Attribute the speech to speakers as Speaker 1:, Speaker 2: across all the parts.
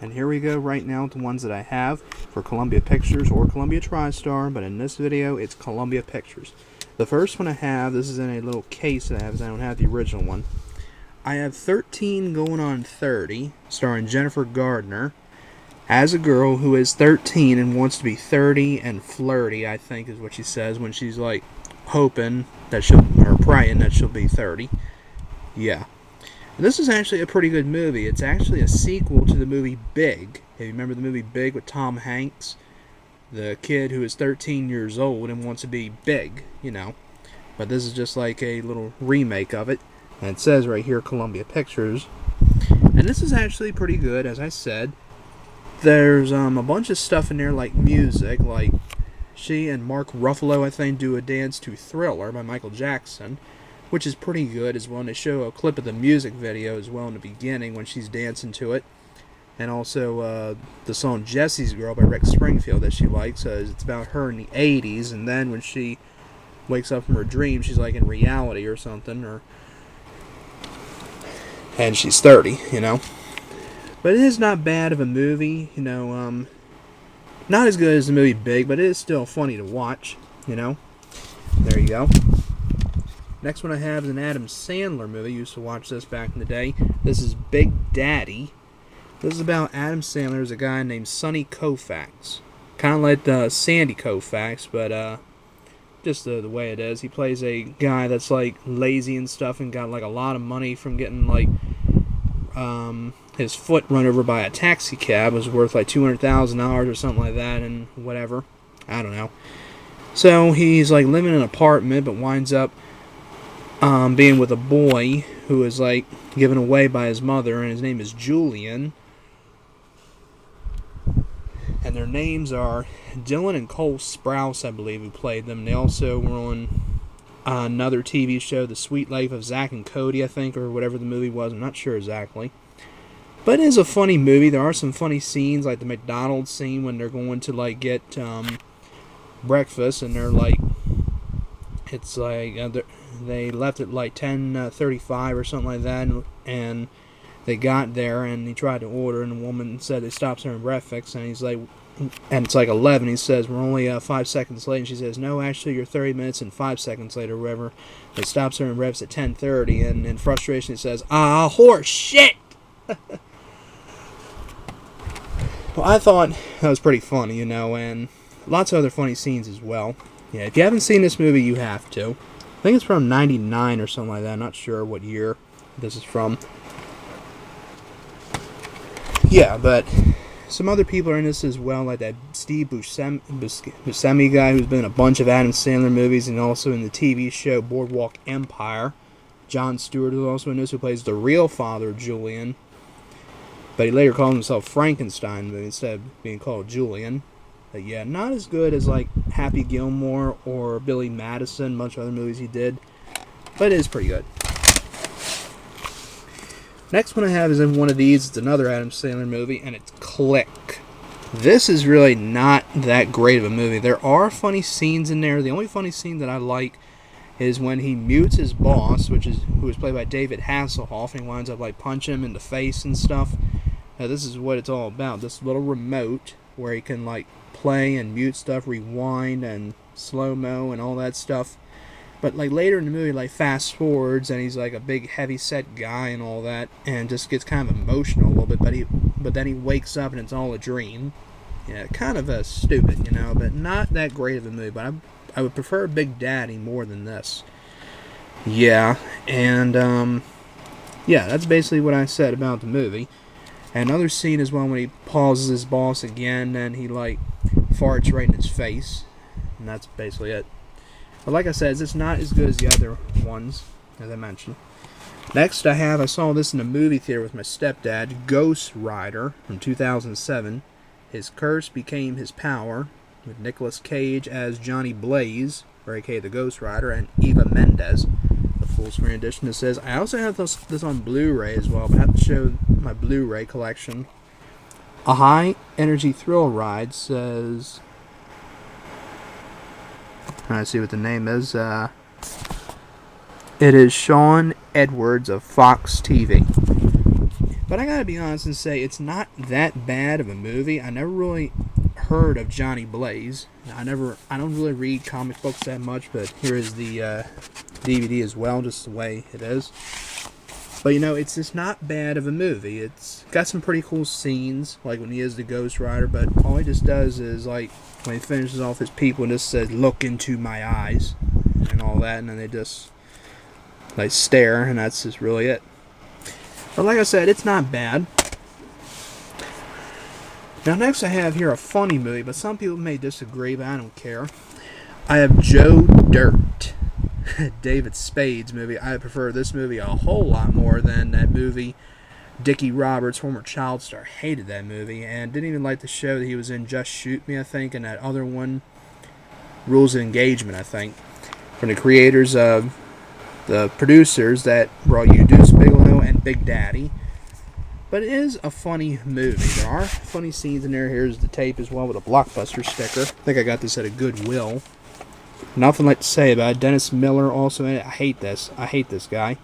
Speaker 1: And here we go right now with the ones that I have for Columbia Pictures or Columbia TriStar, but in this video it's Columbia Pictures. The first one I have, this is in a little case that I have, because I don't have the original one. I have 13 going on 30, starring Jennifer Gardner, as a girl who is 13 and wants to be 30 and flirty, I think is what she says when she's like hoping that she'll, or praying that she'll be 30. Yeah. And this is actually a pretty good movie. It's actually a sequel to the movie Big. If you remember the movie Big with Tom Hanks, the kid who is 13 years old and wants to be big, you know. But this is just like a little remake of it. And it says right here, Columbia Pictures. And this is actually pretty good, as I said. There's a bunch of stuff in there like music, like she and Mark Ruffalo, I think, do a dance to Thriller by Michael Jackson, which is pretty good as well. And they show a clip of the music video as well in the beginning when she's dancing to it. And also the song Jesse's Girl by Rick Springfield that she likes. It's about her in the 80s, and then when she wakes up from her dream, she's like in reality or something, and she's 30, you know. But it is not bad of a movie, you know, not as good as the movie Big, but it is still funny to watch, you know. There you go. Next one I have is an Adam Sandler movie. I used to watch this back in the day. This is Big Daddy. This is about Adam Sandler as a guy named Sonny Koufax. Kind of like Sandy Koufax, but just the way it is. He plays a guy that's like lazy and stuff and got like a lot of money from getting like his foot run over by a taxi cab. It was worth like $200,000 or something like that, and whatever. I don't know. So he's like living in an apartment, but winds up being with a boy who is like given away by his mother, and his name is Julian. And their names are Dylan and Cole Sprouse, I believe, who played them. They also were on another TV show, The Sweet Life of Zack and Cody, I think, or whatever the movie was. I'm not sure exactly. But it is a funny movie. There are some funny scenes, like the McDonald's scene when they're going to like get breakfast, and they're like, it's like they left at like 10:35 or something like that, and they got there and he tried to order, and the woman said they stopped serving breakfast, and he's like, and it's like 11. He says, we're only 5 seconds late, and she says, no, actually you're 30 minutes and 5 seconds late, or whatever. They stopped serving breakfast at 10:30, and in frustration he says, horse shit. Well, I thought that was pretty funny, you know, and lots of other funny scenes as well. Yeah, if you haven't seen this movie, you have to. I think it's from 99 or something like that. I'm not sure what year this is from. Yeah, but some other people are in this as well, like that Steve Buscemi guy who's been in a bunch of Adam Sandler movies and also in the TV show Boardwalk Empire. Jon Stewart is also in this, who plays the real father, Julian. But he later called himself Frankenstein instead of being called Julian. But yeah, not as good as like Happy Gilmore or Billy Madison, a bunch of other movies he did. But it is pretty good. Next one I have is in one of these. It's another Adam Sandler movie, and it's Click. This is really not that great of a movie. There are funny scenes in there. The only funny scene that I like is when he mutes his boss, who is played by David Hasselhoff, and he winds up like punching him in the face and stuff. Now, this is what it's all about. This little remote where he can like play and mute stuff, rewind and slow-mo and all that stuff. But like later in the movie, like fast forwards, and he's like a big heavy set guy and all that, and just gets kind of emotional a little bit. But then he wakes up and it's all a dream. Yeah, kind of stupid, you know, but not that great of a movie. But I would prefer Big Daddy more than this. Yeah, and yeah, that's basically what I said about the movie. Another scene is one when he pauses his boss again, and he like farts right in his face, and that's basically it. But like I said, it's not as good as the other ones, as I mentioned. Next I saw this in a movie theater with my stepdad, Ghost Rider from 2007. His curse became his power, with Nicolas Cage as Johnny Blaze, or aka the Ghost Rider, and Eva Mendes. The full screen edition. It says, I also have this on Blu-ray as well, but I have to show my Blu-ray collection. A high energy thrill ride says, trying to see what the name is. It is Sean Edwards of Fox TV. But I gotta be honest and say it's not that bad of a movie. I never really heard of Johnny Blaze. I don't really read comic books that much, but here is the DVD as well, just the way it is. But you know, it's just not bad of a movie. It's got some pretty cool scenes, like when he is the Ghost Rider, but all he just does is, like, when he finishes off his people and just says, "Look into my eyes," and all that, and then they just, like, stare, and that's just really it. But like I said, it's not bad. Now next I have here a funny movie, but some people may disagree, but I don't care. I have Joe Dirt. David Spade's movie. I prefer this movie a whole lot more than that movie. Dickie Roberts, former child star, hated that movie and didn't even like the show that he was in, Just Shoot Me, I think, and that other one, Rules of Engagement, I think, from the creators of the producers that brought you Deuce Bigalow and Big Daddy. But it is a funny movie. There are funny scenes in there. Here's the tape as well with a Blockbuster sticker. I think I got this at a Goodwill. Nothing like to say about it. Dennis Miller also in it. I hate this. I hate this guy.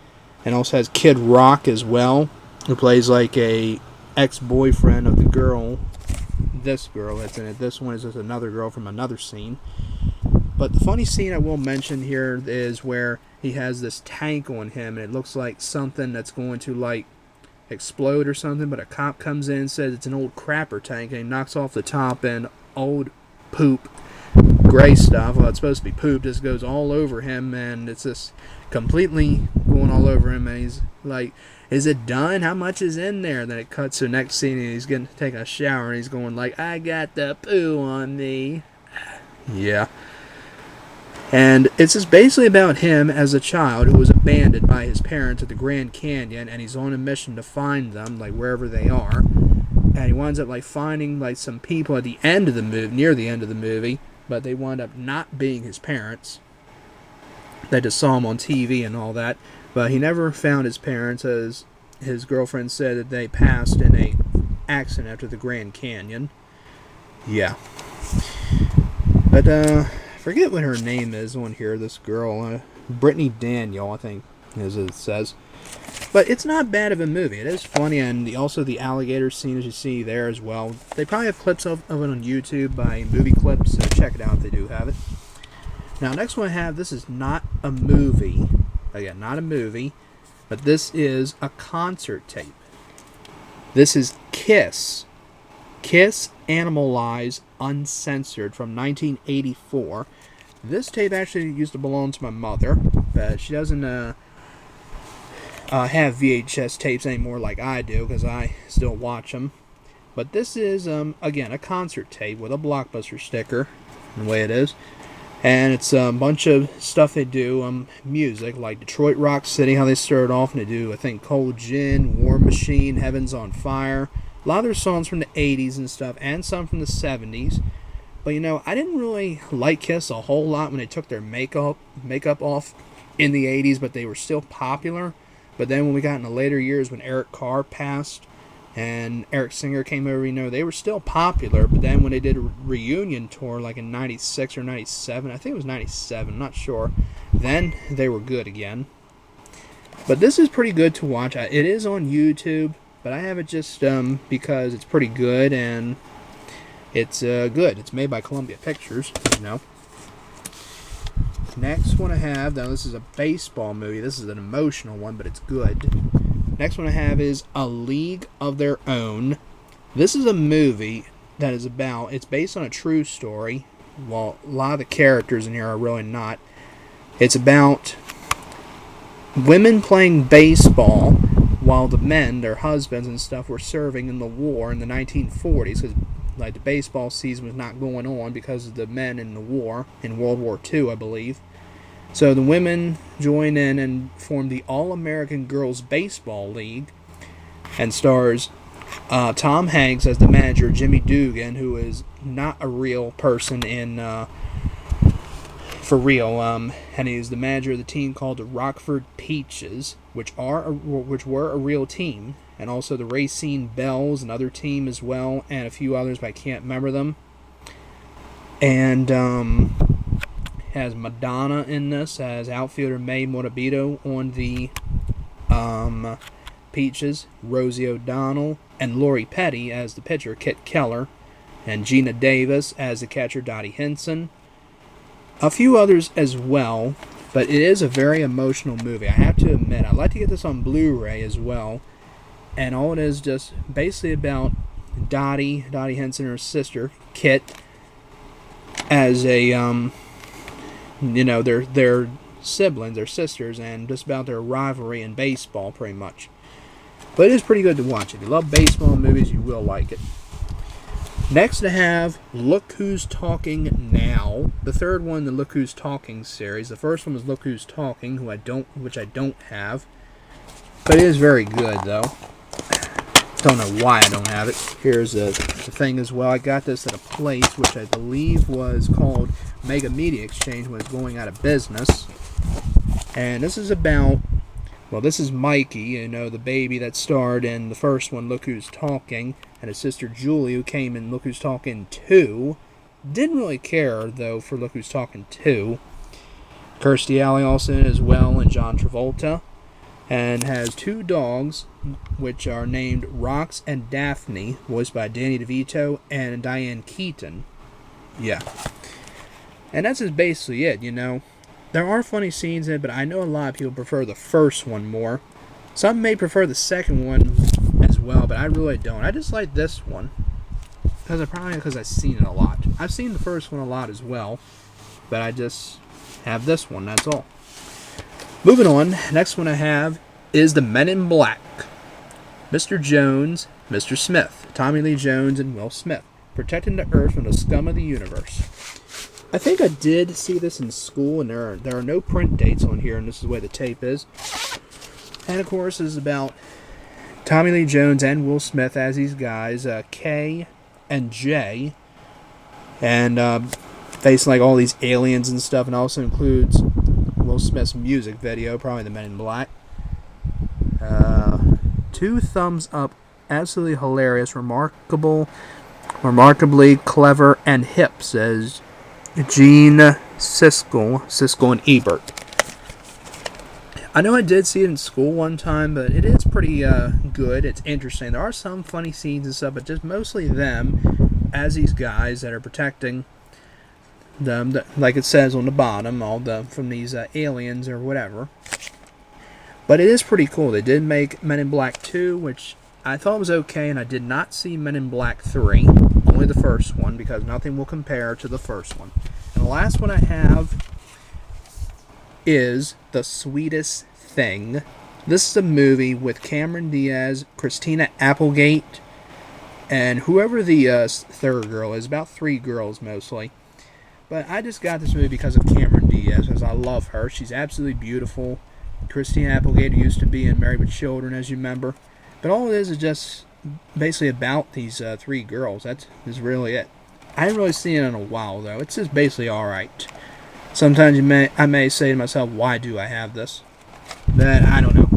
Speaker 1: And also has Kid Rock as well, who plays like a ex-boyfriend of the girl. This girl that's in it. This one is just another girl from another scene. But the funny scene I will mention here is where he has this tank on him, and it looks like something that's going to, like, explode or something, but a cop comes in and says it's an old crapper tank, and he knocks off the top, and old poop, gray stuff, well, it's supposed to be poop, just goes all over him, and it's just completely going all over him, and he's like, "Is it done? How much is in there?" And then it cuts to the next scene, and he's getting to take a shower, and he's going like, "I got the poo on me." Yeah. And it's just basically about him as a child who was abandoned by his parents at the Grand Canyon, and he's on a mission to find them, like, wherever they are. And he winds up, like, finding, like, some people at the end of the movie, near the end of the movie, but they wind up not being his parents. They just saw him on TV and all that. But he never found his parents, as his girlfriend said that they passed in a accident after the Grand Canyon. Yeah. But, forget what her name is on here, this girl. Brittany Daniel, I think, as it says. But it's not bad of a movie. It is funny, and also the alligator scene, as you see there as well. They probably have clips of it on YouTube by Movie Clips, so check it out if they do have it. Now, next one I have, this is not a movie. Again, not a movie, but this is a concert tape. This is Kiss. Kiss Animalize Uncensored from 1984. This tape actually used to belong to my mother, but she doesn't have VHS tapes anymore like I do, because I still watch them. But this is, again, a concert tape with a Blockbuster sticker, the way it is. And it's a bunch of stuff they do, music, like Detroit Rock City, how they started off, and they do, I think, Cold Gin, War Machine, Heaven's on Fire. A lot of their songs from the 80s and stuff, and some from the 70s. But, you know, I didn't really like Kiss a whole lot when they took their makeup off in the 80s, but they were still popular. But then when we got in the later years, when Eric Carr passed and Eric Singer came over, you know, they were still popular. But then when they did a reunion tour, like in 96 or 97, I think it was 97, I'm not sure, then they were good again. But this is pretty good to watch. It is on YouTube, but I have it just because it's pretty good, and it's good. It's made by Columbia Pictures, you know. Next one I have, now this is a baseball movie. This is an emotional one, but it's good. Next one I have is A League of Their Own. This is a movie that is about, it's based on a true story. Well, a lot of the characters in here are really not. It's about women playing baseball while the men, their husbands and stuff, were serving in the war in the 1940s, because like the baseball season was not going on because of the men in the war, in World War II, I believe. So the women join in and form the All-American Girls Baseball League, and stars Tom Hanks as the manager, Jimmy Dugan, who is not a real person for real, and he's the manager of the team called the Rockford Peaches, which were a real team, and also the Racine Bells, another team as well, and a few others, but I can't remember them. And has Madonna in this as outfielder May Morabito on the Peaches, Rosie O'Donnell, and Lori Petty as the pitcher, Kit Keller, and Gina Davis as the catcher, Dottie Henson. A few others as well, but it is a very emotional movie. I have to admit, I'd like to get this on Blu-ray as well. And all it is just basically about Dottie Henson and her sister, Kit, as a, their siblings, their sisters, and just about their rivalry in baseball, pretty much. But it is pretty good to watch. If you love baseball movies, you will like it. Next I have Look Who's Talking Now, the third one in the Look Who's Talking series. The first one was Look Who's Talking, which I don't have. But it is very good, though. Don't know why I don't have it. Here's the thing as well. I got this at a place which I believe was called Mega Media Exchange when it was going out of business. And this is about, well, this is Mikey, the baby that starred in the first one, Look Who's Talking, and his sister Julie, who came in Look Who's Talking 2. Didn't really care, though, for Look Who's Talking 2. Kirstie Alley also in as well, and John Travolta. And has two dogs, which are named Rox and Daphne, voiced by Danny DeVito and Diane Keaton. Yeah. And that's just basically it, There are funny scenes in it, but I know a lot of people prefer the first one more. Some may prefer the second one as well, but I really don't. I just like this one. Because I've seen it a lot. I've seen the first one a lot as well, but I just have this one, that's all. Moving on, next one I have is the Men in Black. Mr. Jones, Mr. Smith, Tommy Lee Jones, and Will Smith, protecting the Earth from the scum of the universe. I think I did see this in school, and there are no print dates on here, and this is the way the tape is. And of course, this is about Tommy Lee Jones and Will Smith as these guys, K and J, and facing like all these aliens and stuff, and also includes Will Smith's music video, probably the Men in Black. 2 thumbs up, absolutely hilarious, remarkably clever and hip, says Gene Cisco and Ebert. I know I did see it in school one time, but it is pretty good. It's interesting. There are some funny scenes and stuff, but just mostly them as these guys that are protecting them, like it says on the bottom, from these aliens or whatever. But it is pretty cool. They did make Men in Black 2, which I thought was okay, and I did not see Men in Black 3, only the first one, because nothing will compare to the first one. And the last one I have is The Sweetest Thing. This is a movie with Cameron Diaz, Christina Applegate, and whoever the third girl is, about 3 girls mostly. But I just got this movie because of Cameron Diaz, because I love her. She's absolutely beautiful. Christina Applegate, who used to be in Married with Children, as you remember. But all it is just basically about these 3 girls. That is really it. I haven't really seen it in a while, though. It's just basically alright. Sometimes I may say to myself, why do I have this? But I don't know.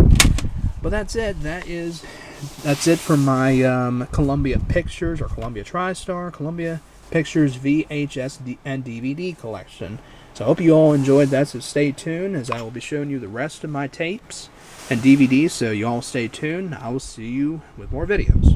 Speaker 1: But that's it. That's it for my Columbia Pictures, or Columbia TriStar, Columbia Pictures VHS and DVD collection. So I hope you all enjoyed that, so stay tuned as I will be showing you the rest of my tapes and DVDs, so you all stay tuned. I will see you with more videos.